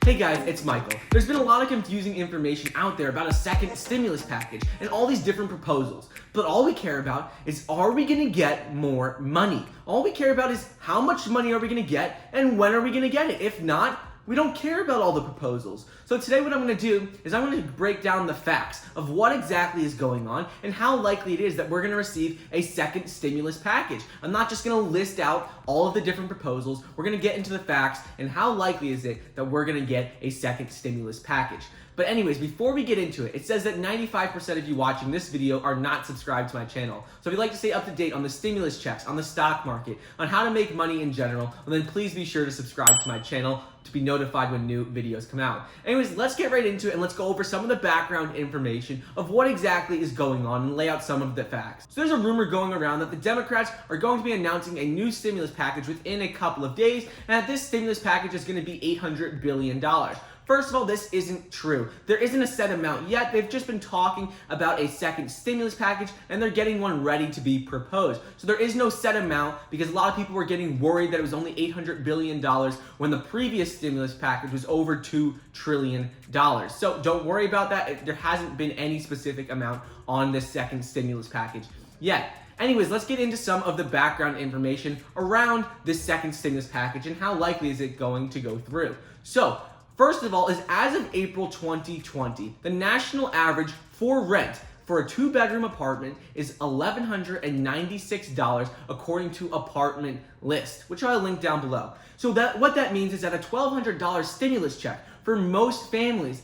Hey guys, it's Michael. There's been a lot of confusing information out there about a second stimulus package and all these different proposals. But all we care about is, are we gonna get more money? All we care about is how much money are we gonna get and when are we gonna get it? If not, we don't care about all the proposals. So today what I'm gonna do is I'm gonna break down the facts of what exactly is going on and how likely it is that we're gonna receive a second stimulus package. I'm not just gonna list out all of the different proposals. We're gonna get into the facts and how likely is it that we're gonna get a second stimulus package. But anyways, before we get into it, it says that 95% of you watching this video are not subscribed to my channel. So if you'd like to stay up to date on the stimulus checks, on the stock market, on how to make money in general, well then please be sure to subscribe to my channel to be notified when new videos come out. Anyways, let's get right into it and let's go over some of the background information of what exactly is going on and lay out some of the facts. So there's a rumor going around that the Democrats are going to be announcing a new stimulus package within a couple of days, and that this stimulus package is going to be $800 billion. First of all, this isn't true. There isn't a set amount yet. They've just been talking about a second stimulus package and they're getting one ready to be proposed. So there is no set amount because a lot of people were getting worried that it was only $800 billion when the previous stimulus package was over $2 trillion. So don't worry about that. There hasn't been any specific amount on this second stimulus package yet. Anyways, let's get into some of the background information around this second stimulus package and how likely is it going to go through. So, first of all, is as of April 2020, the national average for rent for a two-bedroom apartment is $1,196 according to ApartmentList, which I'll link down below. So what that means is that a $1,200 stimulus check for most families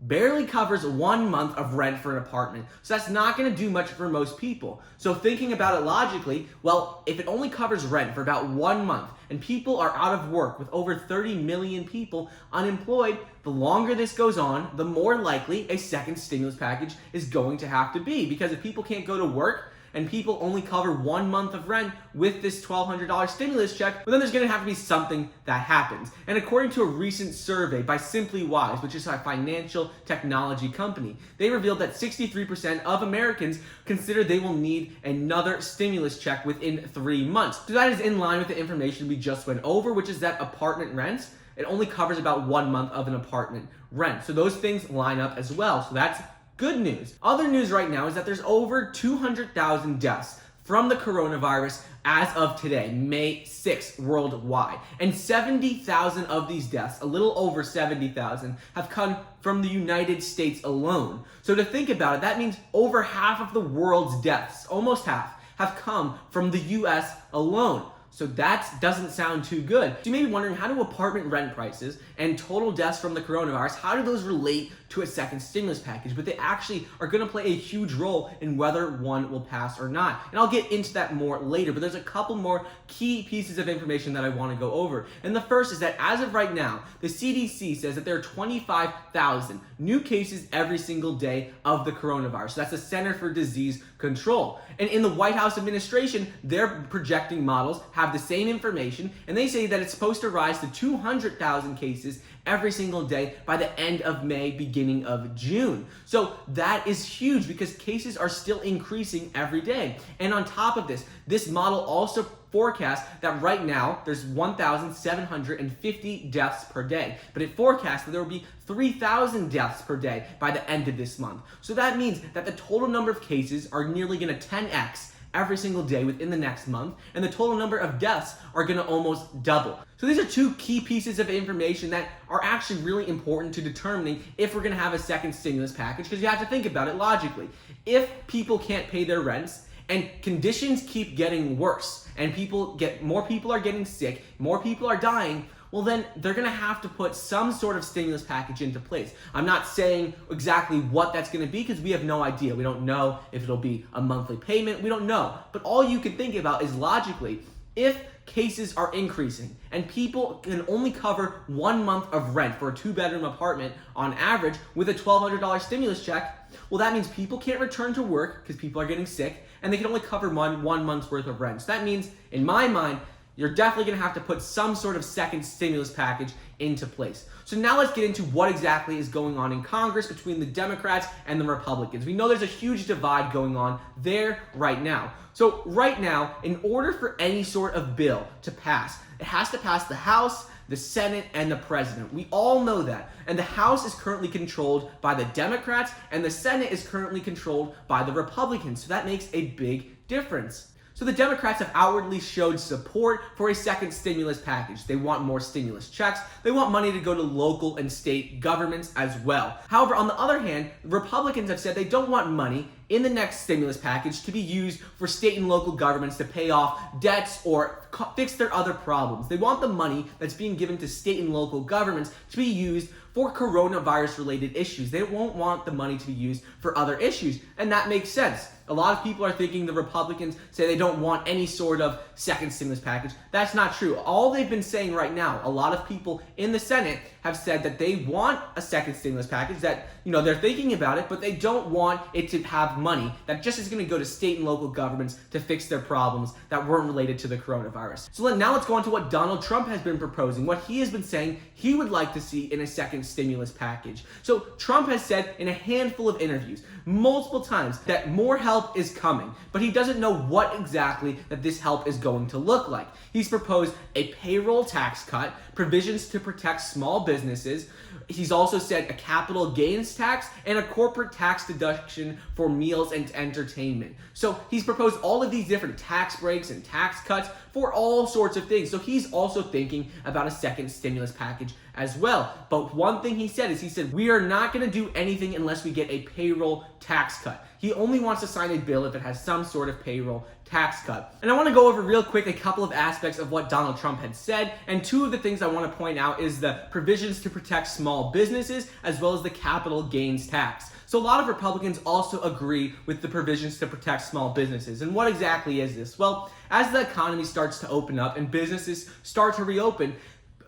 barely covers 1 month of rent for an apartment. So that's not going to do much for most people. So thinking about it logically, well, if it only covers rent for about 1 month and people are out of work with over 30 million people unemployed, the longer this goes on, the more likely a second stimulus package is going to have to be. Because if people can't go to work and people only cover 1 month of rent with this $1,200 stimulus check, well then there's gonna have to be something that happens. And according to a recent survey by SimplyWise, which is a financial technology company, they revealed that 63% of Americans consider they will need another stimulus check within 3 months. So that is in line with the information we just went over, which is that apartment rents, it only covers about 1 month of an apartment rent. So those things line up as well. So that's good news. Other news right now is that there's over 200,000 deaths from the coronavirus as of today, May 6th, worldwide. And 70,000 of these deaths, a little over 70,000, have come from the United States alone. So to think about it, that means over half of the world's deaths, almost half, have come from the US alone. So that doesn't sound too good. So you may be wondering, how do apartment rent prices and total deaths from the coronavirus, how do those relate to a second stimulus package? But they actually are gonna play a huge role in whether one will pass or not. And I'll get into that more later, but there's a couple more key pieces of information that I wanna go over. And the first is that as of right now, the CDC says that there are 25,000 new cases every single day of the coronavirus. So that's the Center for Disease Control. And in the White House administration, their projecting models have the same information, and they say that it's supposed to rise to 200,000 cases every single day by the end of May, beginning of June. So that is huge because cases are still increasing every day. And on top of this, this model also forecasts that right now there's 1,750 deaths per day, but it forecasts that there will be 3,000 deaths per day by the end of this month. So that means that the total number of cases are nearly going to 10x every single day within the next month, and the total number of deaths are gonna almost double. So these are two key pieces of information that are actually really important to determining if we're gonna have a second stimulus package, because you have to think about it logically. If people can't pay their rents and conditions keep getting worse and more people are getting sick, more people are dying, well then they're gonna have to put some sort of stimulus package into place. I'm not saying exactly what that's gonna be because we have no idea. We don't know if it'll be a monthly payment, we don't know. But all you can think about is logically, if cases are increasing and people can only cover 1 month of rent for a two-bedroom apartment on average with a $1,200 stimulus check, well that means people can't return to work because people are getting sick and they can only cover one month's worth of rent. So that means, in my mind, you're definitely gonna have to put some sort of second stimulus package into place. So now let's get into what exactly is going on in Congress between the Democrats and the Republicans. We know there's a huge divide going on there right now. So right now, in order for any sort of bill to pass, it has to pass the House, the Senate and the president. We all know that. And the House is currently controlled by the Democrats, and the Senate is currently controlled by the Republicans. So that makes a big difference. So the Democrats have outwardly showed support for a second stimulus package. They want more stimulus checks. They want money to go to local and state governments as well. However, on the other hand, Republicans have said they don't want money in the next stimulus package to be used for state and local governments to pay off debts or fix their other problems. They want the money that's being given to state and local governments to be used for coronavirus-related issues. They won't want the money to be used for other issues, and that makes sense. A lot of people are thinking the Republicans say they don't want any sort of second stimulus package. That's not true. All they've been saying right now, a lot of people in the Senate have said that they want a second stimulus package, that, they're thinking about it, but they don't want it to have money that just is going to go to state and local governments to fix their problems that weren't related to the coronavirus. So now let's go on to what Donald Trump has been proposing, what he has been saying he would like to see in a second stimulus package. So Trump has said in a handful of interviews, multiple times, that more help is coming, but he doesn't know what exactly that this help is going to look like. He's proposed a payroll tax cut, provisions to protect small businesses. He's also said a capital gains tax and a corporate tax deduction for meals and entertainment. So he's proposed all of these different tax breaks and tax cuts for all sorts of things. So he's also thinking about a second stimulus package as well. But one thing he said is, we are not going to do anything unless we get a payroll tax cut. He only wants to sign a bill if it has some sort of payroll tax cut. And I want to go over real quick a couple of aspects of what Donald Trump had said, and two of the things I want to point out is the provisions to protect small businesses as well as the capital gains tax. So a lot of Republicans also agree with the provisions to protect small businesses. And what exactly is this? Well, as the economy starts to open up and businesses start to reopen,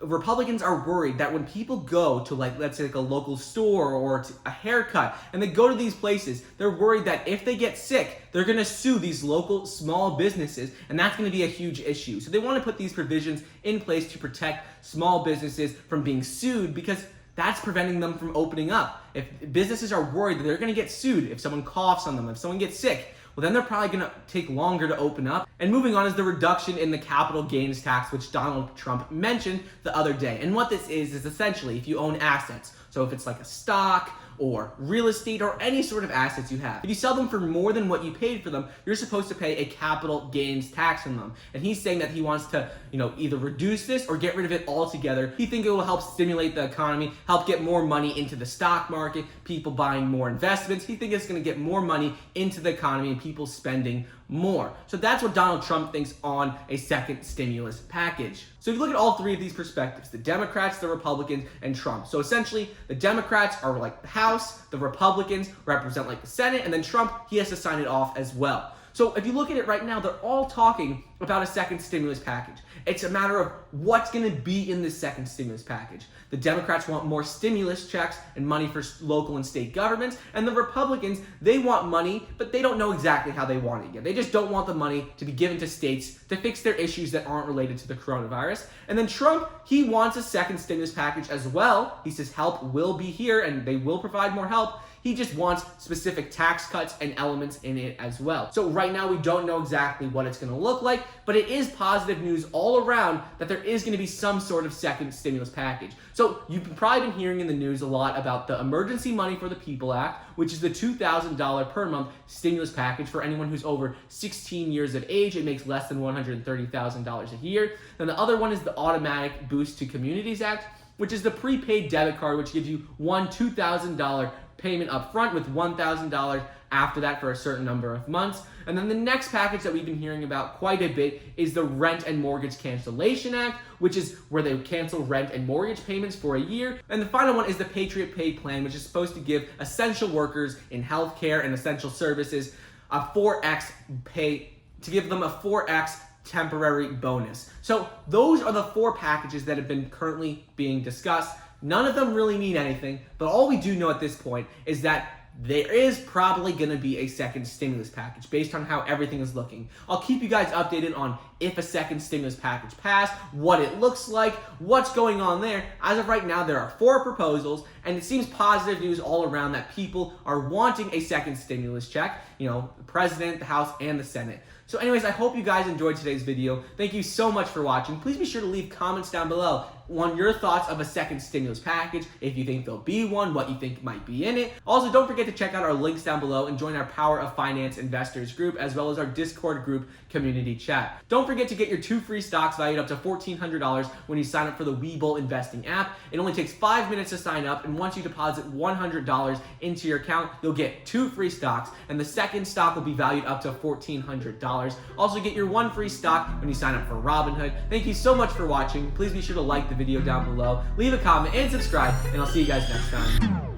Republicans are worried that when people go to, let's say a local store or a haircut, and they go to these places, they're worried that if they get sick, they're going to sue these local small businesses, and that's going to be a huge issue. So they want to put these provisions in place to protect small businesses from being sued, because that's preventing them from opening up. If businesses are worried that they're going to get sued if someone coughs on them, if someone gets sick, well, then they're probably going to take longer to open up. And moving on is the reduction in the capital gains tax, which Donald Trump mentioned the other day. And what this is essentially if you own assets. So if it's like a stock or real estate or any sort of assets you have, if you sell them for more than what you paid for them, you're supposed to pay a capital gains tax on them. And he's saying that he wants to, either reduce this or get rid of it altogether. He thinks it will help stimulate the economy, help get more money into the stock market, people buying more investments. He thinks it's going to get more money into the economy and people spending more. So that's what Donald Trump thinks on a second stimulus package. So if you look at all three of these perspectives, the Democrats, the Republicans, and Trump. So essentially, the Democrats are like the House, the Republicans represent like the Senate, and then Trump, he has to sign it off as well. So if you look at it right now, they're all talking about a second stimulus package. It's a matter of what's going to be in this second stimulus package. The Democrats want more stimulus checks and money for local and state governments, and the Republicans, they want money, but they don't know exactly how they want it yet. They just don't want the money to be given to states to fix their issues that aren't related to the coronavirus. And then Trump, he wants a second stimulus package as well. He says help will be here and they will provide more help. He just wants specific tax cuts and elements in it as well. So right now we don't know exactly what it's going to look like, but it is positive news all around that there is going to be some sort of second stimulus package. So you've probably been hearing in the news a lot about the Emergency Money for the People Act, which is the $2,000 per month stimulus package for anyone who's over 16 years of age. It makes less than $130,000 a year. Then the other one is the Automatic Boost to Communities Act, which is the prepaid debit card, which gives you one $2,000 payment up front with $1,000 after that for a certain number of months. And then the next package that we've been hearing about quite a bit is the Rent and Mortgage Cancellation Act, which is where they cancel rent and mortgage payments for a year. And the final one is the Patriot Pay Plan, which is supposed to give essential workers in healthcare and essential services a 4X pay, to give them a 4X temporary bonus. So those are the four packages that have been currently being discussed. None of them really mean anything, but all we do know at this point is that there is probably going to be a second stimulus package based on how everything is looking. I'll keep you guys updated on if a second stimulus package passed, what it looks like, what's going on there. As of right now, there are 4 proposals, and it seems positive news all around that people are wanting a second stimulus check, the president, the House, and the Senate. So anyways, I hope you guys enjoyed today's video. Thank you so much for watching. Please be sure to leave comments down below on your thoughts of a second stimulus package, if you think there'll be one, what you think might be in it. Also, don't forget to check out our links down below and join our Power of Finance Investors group, as well as our Discord group community chat. Don't forget to get your 2 free stocks valued up to $1,400 when you sign up for the Webull investing app. It only takes 5 minutes to sign up, and once you deposit $100 into your account, you'll get 2 free stocks, and the second stock will be valued up to $1,400. Also, get your 1 free stock when you sign up for Robinhood. Thank you so much for watching. Please be sure to like the video down below, leave a comment, and subscribe, and I'll see you guys next time.